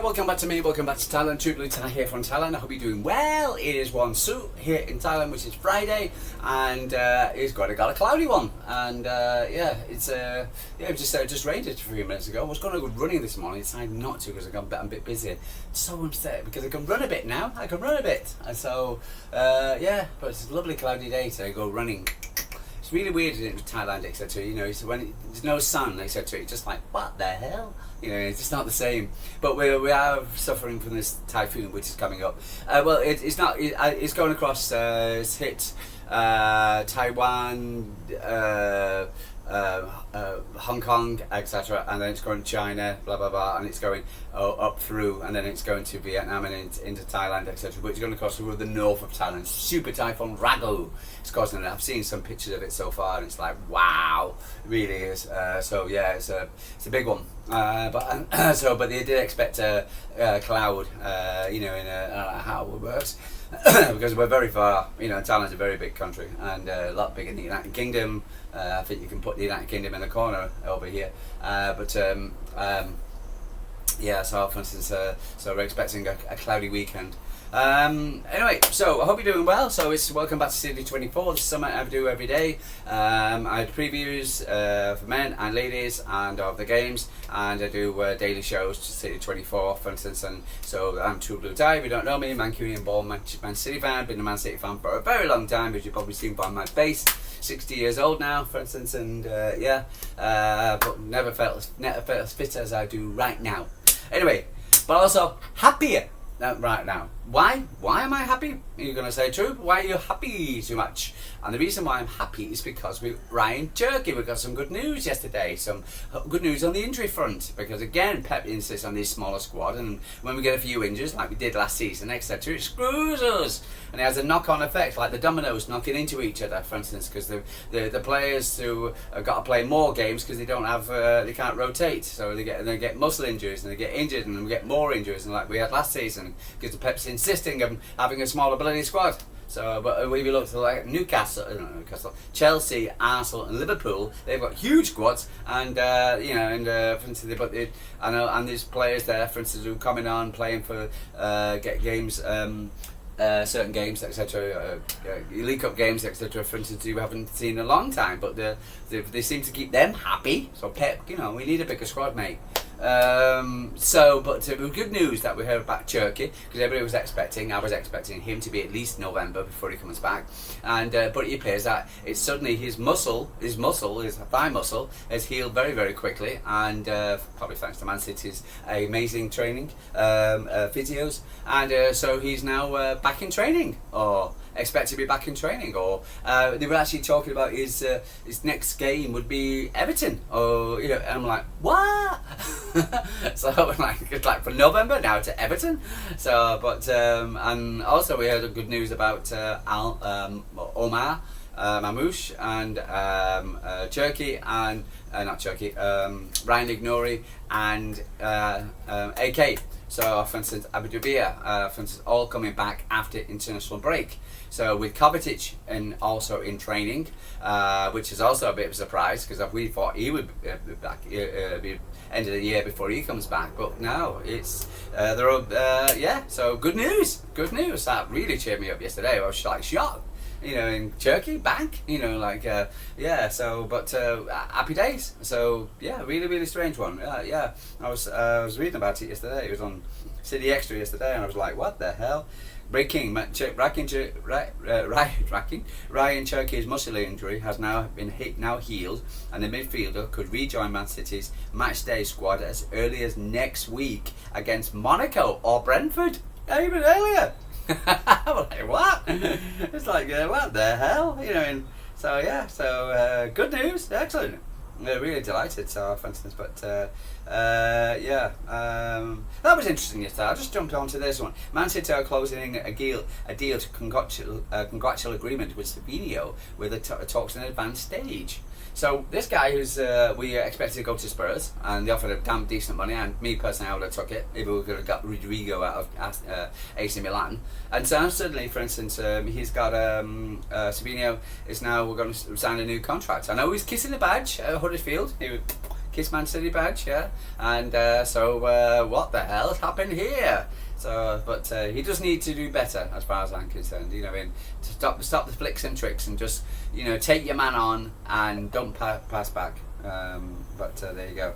welcome back to me, welcome back to Thailand. True Blue Thai here from Thailand. I hope you're doing well. It is one Su here in Thailand, which is Friday, and it's got a cloudy one. And it just rained it a few minutes ago. I was going to go running this morning, decided not to because I'm a bit busy. So upset because I can run a bit now. And so but it's a lovely cloudy day to go running. It's really weird in Thailand, etc. You know, so when there's no sun, etc. It's just like, what the hell? You know, it's just not the same. But we are suffering from this typhoon which is coming up. It's not. It's going across. It's hit Taiwan, Hong Kong, etc. And then it's going to China, blah blah blah, and it's going up through, and then it's going to Vietnam and into Thailand, etc. Which is going to cross through the north of Thailand. Super typhoon Rago. It's causing it. I've seen some pictures of it so far, and it's like, wow, it really is. So yeah, it's a big one. But they did expect a cloud. You know, I don't know how it works. Because we're very far, you know, Thailand's a very big country and a lot bigger than the United Kingdom. I think you can put the United Kingdom in the corner over here. So for instance, so we're expecting a cloudy weekend. Anyway, so I hope you're doing well. So it's welcome back to City24. This is something I do every day. I had previews for men and ladies and of the games, and I do daily shows to City24, for instance. And so I'm True Blue Thai. If you don't know me, Mancunian born Man City fan. Been a Man City fan for a very long time, as you've probably seen by my face. 60 years old now, for instance, and but never felt as fit as I do right now. Anyway, but also happier right now. Why? Why am I happy? You're going to say, True, why are you happy so much? And the reason why I'm happy is because Ryan Cherki, we got some good news yesterday, some good news on the injury front, because again, Pep insists on this smaller squad, and when we get a few injuries, like we did last season, etc., it screws us, and it has a knock-on effect, like the dominoes knocking into each other, for instance, because the players who have got to play more games because they don't have, they can't rotate, so they get muscle injuries, and they get injured, and we get more injuries, and like we had last season, because the Pep's insisting on having a smaller bloody squad. So, but if you look to like Newcastle, Chelsea, Arsenal, and Liverpool, they've got huge squads, and for instance, and there's players there, for instance, who are coming on playing for get games. Certain games, etc., League Cup games, etc., for instance, you haven't seen in a long time, but they seem to keep them happy. So Pep, you know, we need a bigger squad, mate. But good news that we heard back Cherki, because everybody was expecting, I was expecting him to be at least November before he comes back, and but it appears that it's suddenly his thigh muscle has healed very, very quickly, and probably thanks to Man City's amazing training, physios, and so he's now back in training, or expect to be back in training, or they were actually talking about his next game would be Everton, or you know, and I'm like, what? So it's like from November now to Everton. So, but and also we heard good news about Omar Mamouche and Cherki and not Cherki, Ryan Ignori and AK. So, for instance, Abu Dhabi, for instance, all coming back after international break. So with Kovacic and also in training, which is also a bit of a surprise because we thought he would be back be end of the year before he comes back, but no, it's So good news. That really cheered me up yesterday. I was like shocked. You know, in Cherki, back, you know, like, happy days. So, yeah, really, really strange one. I was reading about it yesterday. It was on City Extra yesterday, and I was like, what the hell? Ryan Cherki's muscle injury has now healed, and the midfielder could rejoin Man City's matchday squad as early as next week against Monaco or Brentford, even earlier. I'm like, what? It's like, what the hell? You know, and so good news, excellent. Really delighted, so for instance, but that was interesting yesterday. I just jumped onto this one. Man City are closing a deal to contractual agreement with Savinio, with the talks in an advanced stage. So this guy who's we expected to go to Spurs, and they offered a damn decent money, and me personally I would have took it if we could have got Rodrigo out of AC Milan. And so suddenly, for instance, he's got Savinio is now, we're going to sign a new contract. I know he's kissing the badge at Huddersfield. He Kiss Man City badge, yeah. And so what the hell's happened here? So, but he does need to do better, as far as I'm concerned. You know, I mean, to stop the flicks and tricks, and just, you know, take your man on and don't pass back. But there you go.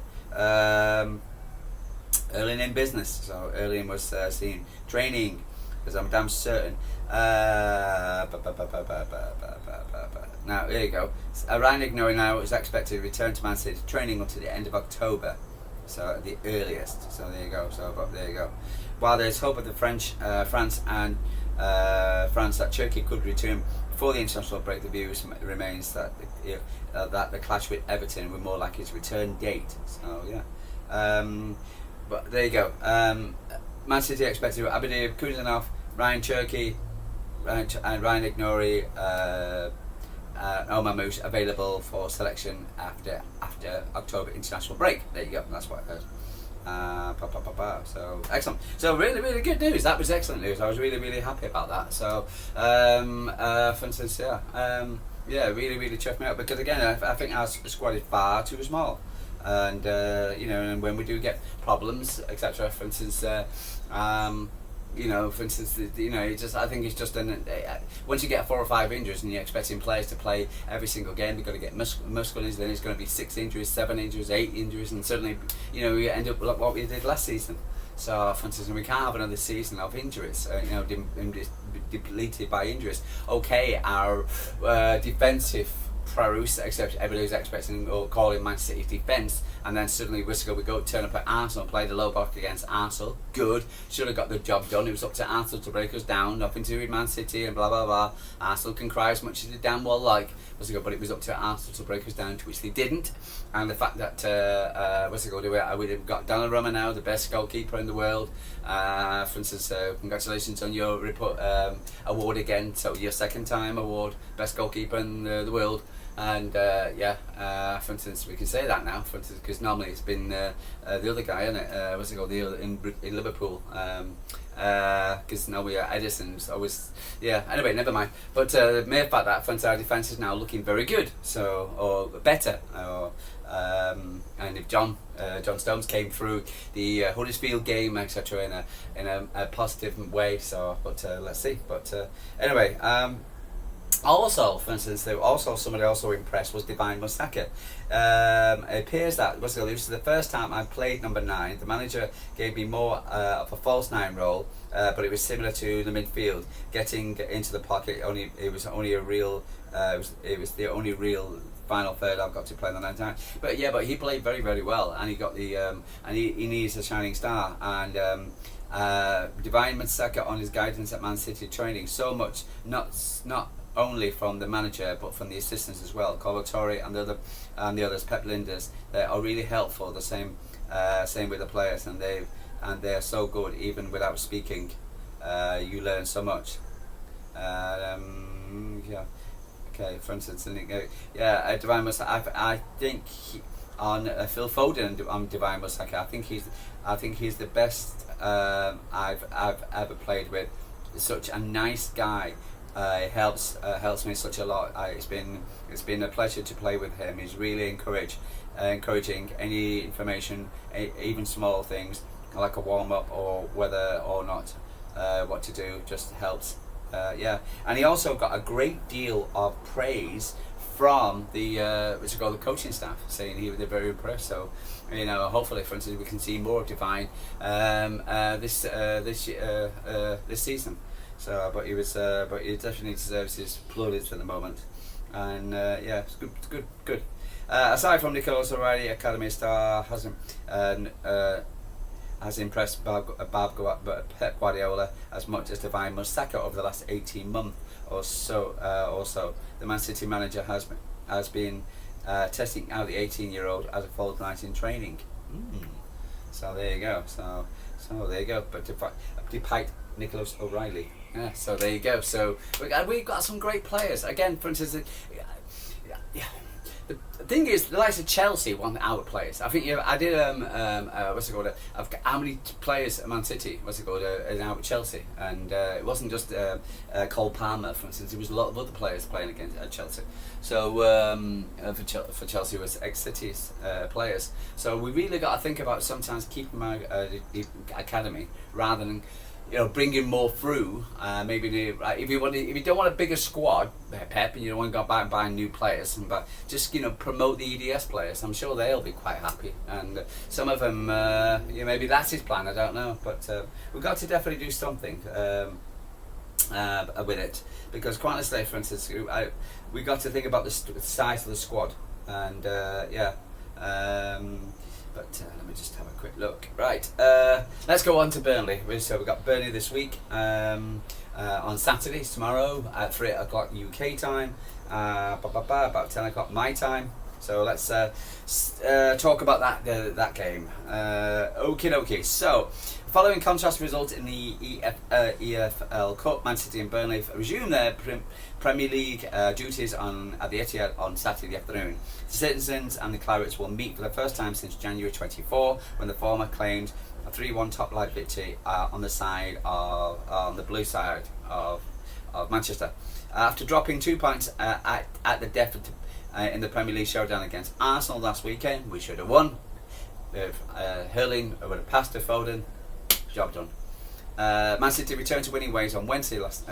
Erling in business. So Erling was seen training, because I'm damn certain. Now here you go. Ryan Ignory now is expected to return to Man City training until the end of October. So at the earliest. So there you go. So but there you go. While there's hope of the France that Cherki could return before the international break, the view remains that that the clash with Everton would more like his return date. So yeah, but there you go. Man City expected Abdiy Kuzanov, Ryan Cherki, and Ryan Ignory, Omar Moose available for selection after October international break. There you go. That's what I heard. So excellent. So really good news. That was excellent news. I was really happy about that. So for instance, really chuffed me up, because again I think our squad is far too small, and you know, and when we do get problems, etc. For instance, you know, for instance, you know, I think it's just once you get 4 or 5 injuries and you're expecting players to play every single game, they've got to get muscle injuries, then it's going to be 6 injuries, 7 injuries, 8 injuries, and suddenly, you know, we end up like what we did last season. So, for instance, we can't have another season of injuries, you know, depleted by injuries. Okay, our defensive prowess, except everybody's expecting or calling Man City's defence, and then suddenly we go turn up at Arsenal, play the low block against Arsenal. Good, should have got the job done. It was up to Arsenal to break us down, nothing to do with Man City and blah blah blah. Arsenal can cry as much as they damn well like, but it was up to Arsenal to break us down, to which they didn't. And the fact that we've got Donnarumma now, the best goalkeeper in the world. For instance, congratulations on your award again. So your second time award, best goalkeeper in the world. And for instance, we can say that now, for instance, because normally it's been the other guy, isn't it? In Liverpool, because now we are Edison's always, anyway, never mind. But the mere fact that our defence is now looking very good, so, or better, and if John Stones came through the Huddersfield game, etc., in a positive way, so, but let's see. But anyway. Also, for instance, somebody also impressed was Divine Musaka. It appears that this was the first time I played number 9. The manager gave me more of a false 9 role, but it was similar to the midfield. Getting into the pocket, it was the only real final third I've got to play in the 9 times. But he played very well, and he got the and he needs a shining star. And Divine Musaka on his guidance at Man City training so much, not only from the manager but from the assistants as well, Colatori and the others, Pep Linders. They are really helpful. The same with the players, and they are so good even without speaking. You learn so much. Okay, for instance, Divine Musaka. I think on Phil Foden on Divine Musaka. I think he's the best I've ever played with. Such a nice guy. Helps me such a lot. It's been a pleasure to play with him. He's really encouraging. Any information, even small things like a warm up or whether or not what to do, just helps. And he also got a great deal of praise from the the coaching staff, saying they're very impressed. So, you know, hopefully, for instance, we can see more of Divine this season. So, but he definitely deserves his plaudits at the moment, and it's good. Aside from Nicholas O'Reilly, Academy star has impressed Pep Guardiola as much as Divine Musaka over the last 18 months or so. Also, the Man City manager has been testing out the 18-year-old as a false 9 in training. So there you go. So there you go. But despite Nicholas O'Reilly. Yeah, so there you go. So we've got some great players. Again, for instance, thing is, the likes of Chelsea want our players. I think I did what's it called? How many players at Man City? What's it called? Out at Chelsea, and it wasn't just Cole Palmer, for instance. There was a lot of other players playing against Chelsea. So for Chelsea was ex-City's players. So we really got to think about sometimes keeping my the academy rather than, you know, bringing more through. Maybe if you don't want a bigger squad, Pep, and you don't want to go back and buy new players, but just, you know, promote the EDS players. I'm sure they'll be quite happy. And some of them, maybe that's his plan. I don't know, but we've got to definitely do something with it, because quite honestly, for instance, we got to think about the size of the squad, and But let me just have a quick look. Right, let's go on to Burnley. So we've got Burnley this week on Saturday, tomorrow at 3 o'clock UK time, about 10 o'clock my time. So let's talk about that game. Okie dokie. So, following contrast results in the EFL Cup, Man City and Burnley resume their Premier League duties at the Etihad on Saturday afternoon. The Citizens and the Clarets will meet for the first time since January 24, when the former claimed a 3-1 top flight victory on the blue side of Manchester. After dropping 2 points at the deficit in the Premier League showdown against Arsenal last weekend, we should have won. Hurling would have passed to Foden. Job done. Man City returned to winning ways on Wednesday last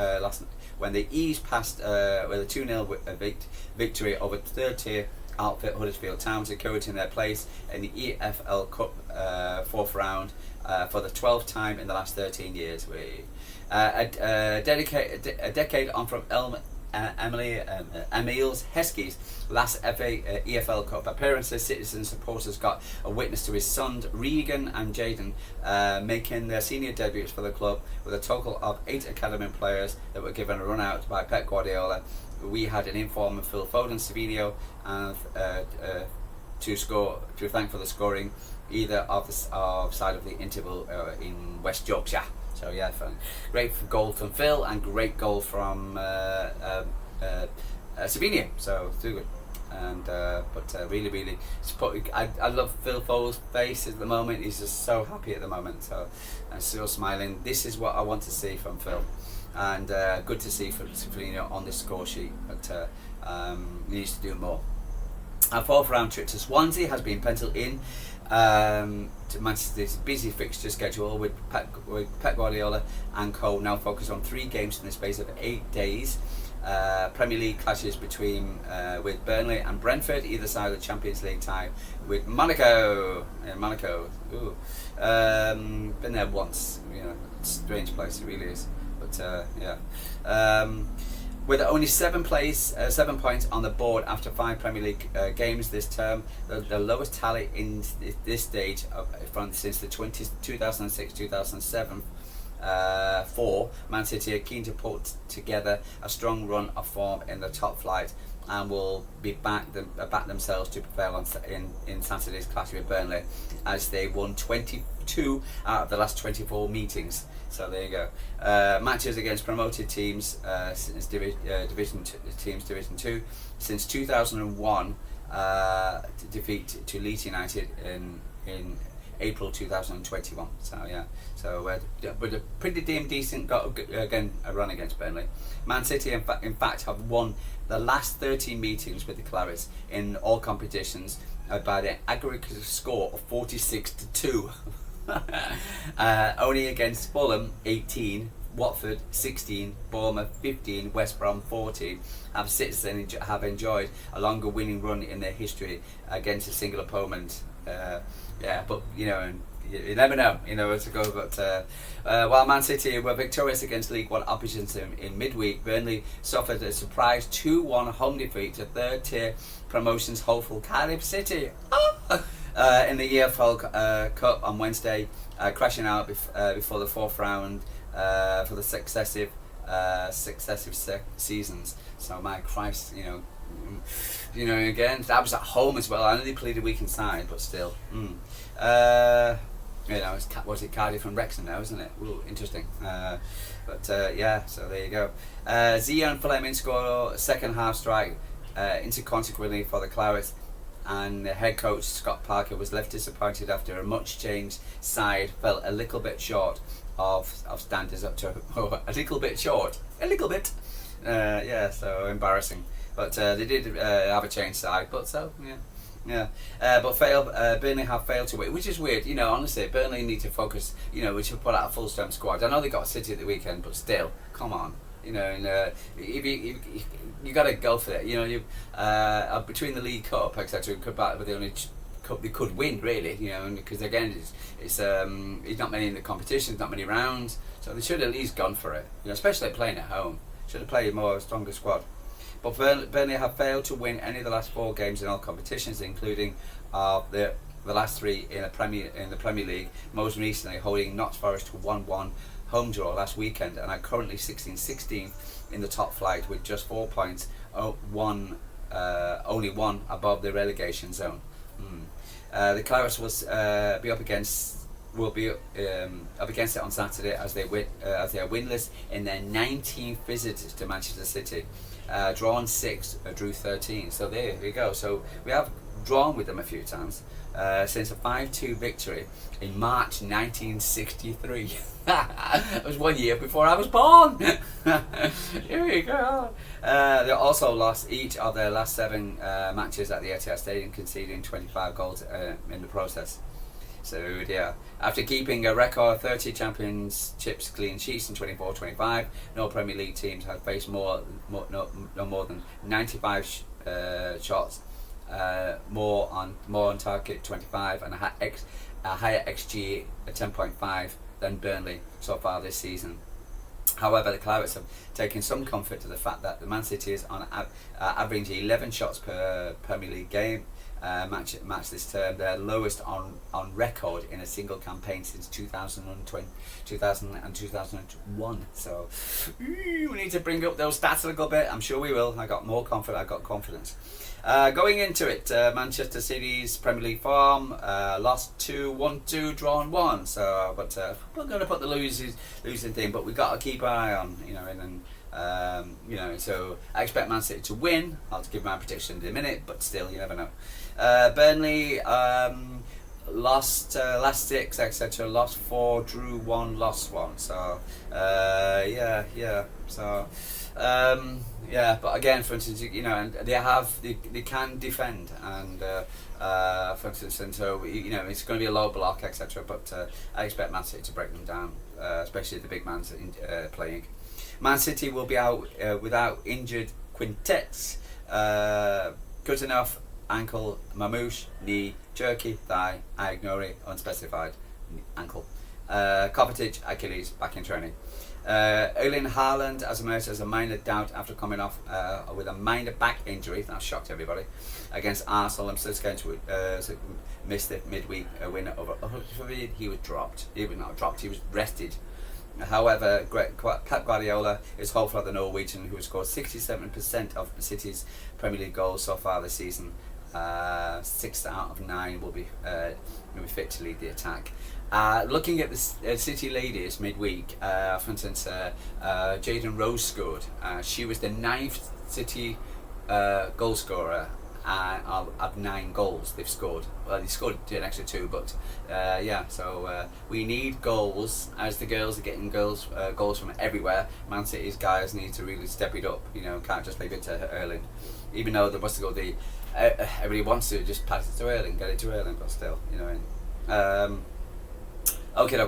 when they eased past with a 2-0 victory over third tier outfit Huddersfield Town, securing their place in the EFL Cup fourth round for the 12th time in the last 13 years. A decade on from Emile Heskey's last EFL Cup appearances, Citizen supporters got a witness to his sons Regan and Jayden making their senior debuts for the club, with a total of 8 academy players that were given a run out by Pep Guardiola. We had an informal Phil Foden, Savinho, and to thank for the scoring either of side of the interval in West Yorkshire. So yeah, great goal from Phil and great goal from Savinho. So too good. And really, I love Phil Foden's face at the moment. He's just so happy at the moment. So I'm still smiling. This is what I want to see from Phil, and good to see from Savinho on this score sheet. But he needs to do more. Our fourth round trip to Swansea has been penciled in to Manchester's busy fixture schedule, with Pep Guardiola and co now focused on 3 games in the space of 8 days. Premier League clashes with Burnley and Brentford, either side of the Champions League tie with Monaco. Ooh. Been there once, you know, strange place it really is. But with only 7 points on the board after 5 Premier League games this term, the lowest tally in this stage since the 2006-2007. Man City are keen to put together a strong run of form in the top flight, and will be back themselves to prevail in Saturday's clash with Burnley, as they won 22 out of the last 24 meetings. So there you go. Matches against promoted teams since Division 2 since 2001. Defeat to Leeds United in April 2021. So yeah. So but a pretty damn decent a run against Burnley. Man City in fact have won the last 13 meetings with the Clarets in all competitions by an aggregate score of 46-2. Only against Fulham 18, Watford 16, Bournemouth 15, West Brom 14 have Citizens have enjoyed a longer winning run in their history against a single opponent. But you never know, where to go. But while Man City were victorious against League One oppositions in midweek, Burnley suffered a surprise 2-1 home defeat to third tier promotions hopeful Cardiff City in the EFL Cup on Wednesday, crashing out before the fourth round for the successive seasons. So my Christ, again, that was at home as well. I know they played a weak inside, but still. Was it Cardiff and Wrexham now, isn't it? Ooh, interesting. So there you go. Zia and Fleming score second half strike inconsequently for the Clarets. and head coach Scott Parker was left disappointed after a much changed side fell a little bit short of standards up to a little bit. So embarrassing. But they did have a changed side, but so but Burnley have failed to win, which is weird. Honestly, Burnley need to focus. We should put out a full strength squad. I know they got City at the weekend, but still, come on. If you got to go for it. Between the League Cup, etc., could battle with the only cup they could win, really. Because again, it's not many in the competition, not many rounds, so they should have at least gone for it. Especially playing at home, should have played a stronger squad. But Burnley have failed to win any of the last 4 games in all competitions, including the last 3 in the Premier League. Most recently, holding Notts Forest to 1-1 home draw last weekend, and are currently 16th in the top flight with just 4 points, only one above the relegation zone. The Clarets will be up against it on Saturday as they are winless in their 19th visit to Manchester City. Drawn 6, drew 13. So there you go. So we have drawn with them a few times since a 5-2 victory in March 1963. It was 1 year before I was born. Here we go. They also lost each of their last 7 matches at the Etihad Stadium, conceding 25 goals in the process. So yeah, after keeping a record 30 championships clean sheets in 24-25, no Premier League teams have faced no more than 95 shots, more on target 25, and a higher XG at 10.5 than Burnley so far this season. However, the Clarets have taken some comfort to the fact that the Man City is on average 11 shots per Premier League game match this term, their lowest on record in a single campaign since 2000 and 2001. So we need to bring up those stats a little bit. I'm sure we will. I got confidence. Going into it, Manchester City's Premier League form, lost 2, 1-2, drawn 1. So, but we're going to put the losing thing, but we've got to keep an eye on, so I expect Man City to win. I'll give my prediction in a minute, but still, you never know. Burnley lost last 6, etc. Lost 4, drew 1, lost 1. So, So. But again, for instance, and they can defend, and for instance, and so it's going to be a low block, etc. But I expect Man City to break them down, especially the big man's playing. Man City will be out without injured quintets. Good enough, ankle, Mamouche, knee, Cherki, thigh, I ignore it, unspecified, ankle. Kovacic, Achilles, back in training. Erling Haaland has emerged as a minor doubt after coming off with a minor back injury. That shocked everybody. Against Arsenal, I'm still going to miss the midweek win over. He was dropped. He was not dropped. He was rested. However, Pep Guardiola is hopeful of the Norwegian, who has scored 67% of City's Premier League goals so far this season. 6 out of 9 will be fit to lead the attack. Looking at the City ladies midweek, for instance, Jayden Rose scored. She was the 9th City goal scorer of 9 goals they've scored. Well, they scored an extra 2, but so we need goals, as the girls are getting goals from everywhere. Man City's guys need to really step it up. Can't just leave it to Erling, even though they must go everybody wants to just pass it to Erling, get it to Erling, but still, Okay.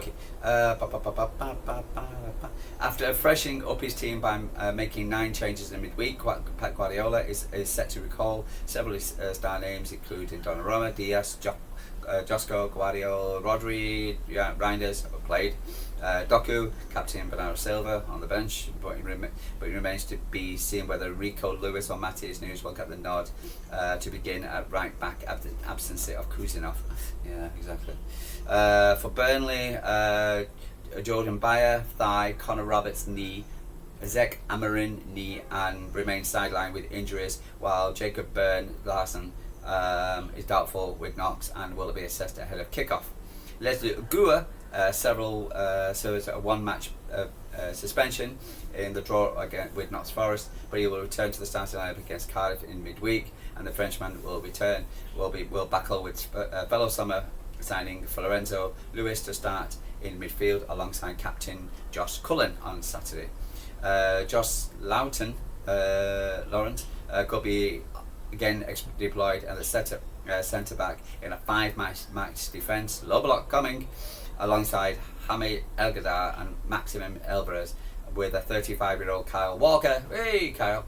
After freshening up his team by making 9 changes in midweek, Pep Guardiola is set to recall several star names, including Donnarumma, Diaz, Josko, Guardiola, Rodri, Reinders played. Doku, captain Bernardo Silva on the bench, but it remains to be seen whether Rico Lewis or Matthias Nunes will get the nod to begin at right back after the absence of Kuzinov. Yeah, exactly. For Burnley, Jordan Bayer, thigh, Connor Roberts, knee, Zek Amarin, knee, and remains sidelined with injuries, while Jacob Larson is doubtful with knocks and will be assessed ahead of kickoff. Leslie Ugua serves a one-match suspension in the draw again with Notts Forest, but he will return to the starting lineup against Cardiff in midweek, and the Frenchman will battle with fellow summer signing for Lorenzo Lewis to start in midfield alongside captain Josh Cullen on Saturday. Josh Lawrence could be again deployed at the centre back in a 5-match defence. Low block coming alongside Hamid El Gadar and Maximum Alvarez, with a 35-year-old Kyle Walker. Hey Kyle!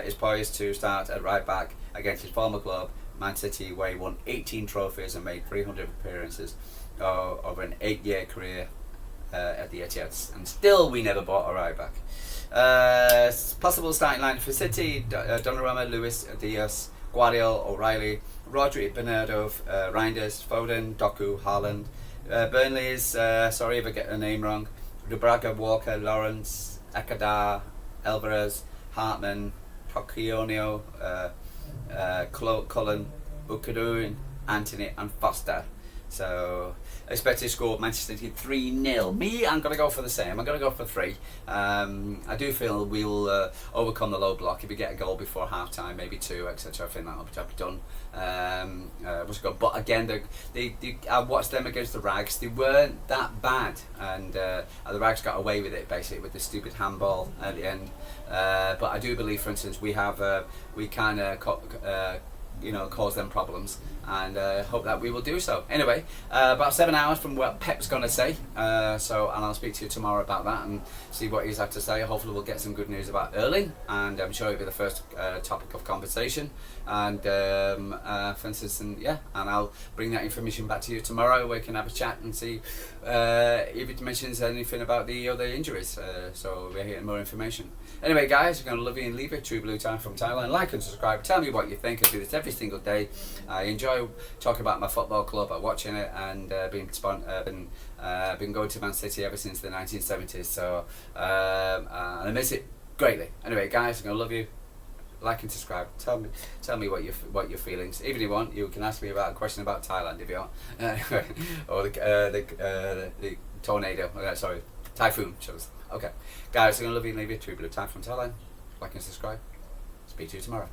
Is poised to start at right back against his former club Man City, where he won 18 trophies and made 300 appearances over an 8-year career at the Etihad, and still we never bought a right back. Possible starting line for City: Donnarumma, Lewis, Diaz, Guardiola, O'Reilly, Rodri, Bernardo, Reinders, Foden, Doku, Haaland. Burnley's, sorry if I get the name wrong, Dubraga, Walker, Lawrence, Ekadar, Alvarez, Hartman, Tocchionio, Cullen, Bukadu, Anthony and Foster. So expect to score Manchester City 3-0. Me, I'm going to go for the same. I'm going to go for 3. I do feel we'll overcome the low block if we get a goal before half time, maybe 2, etc. I think that'll be done. But again, I watched them against the Rags. They weren't that bad, and the Rags got away with it basically with the stupid handball at the end. But I do believe, for instance, we kind of cause them problems, and hope that we will do so. Anyway, about 7 hours from what Pep's going to say, and I'll speak to you tomorrow about that and see what he's had to say. Hopefully we'll get some good news about Erling, and I'm sure it'll be the first topic of conversation, and for instance, and I'll bring that information back to you tomorrow. We can have a chat and see if it mentions anything about the other injuries, so we're getting more information. Anyway guys, we're going to love you and leave it. True Blue Time from Thailand. Like and subscribe, tell me what you think. I do this every single day. I enjoy talking about my football club, watching it, and been going to Man City ever since the 1970s, so and I miss it greatly. Anyway guys, I'm going to love you. Like and subscribe. Tell me what your feelings. Even if you want, you can ask me about a question about Thailand if you want, or the tornado. Sorry, typhoon shows. Okay, guys, I'm gonna love you and leave you. True Blue Time from Thailand. Like and subscribe. Speak to you tomorrow.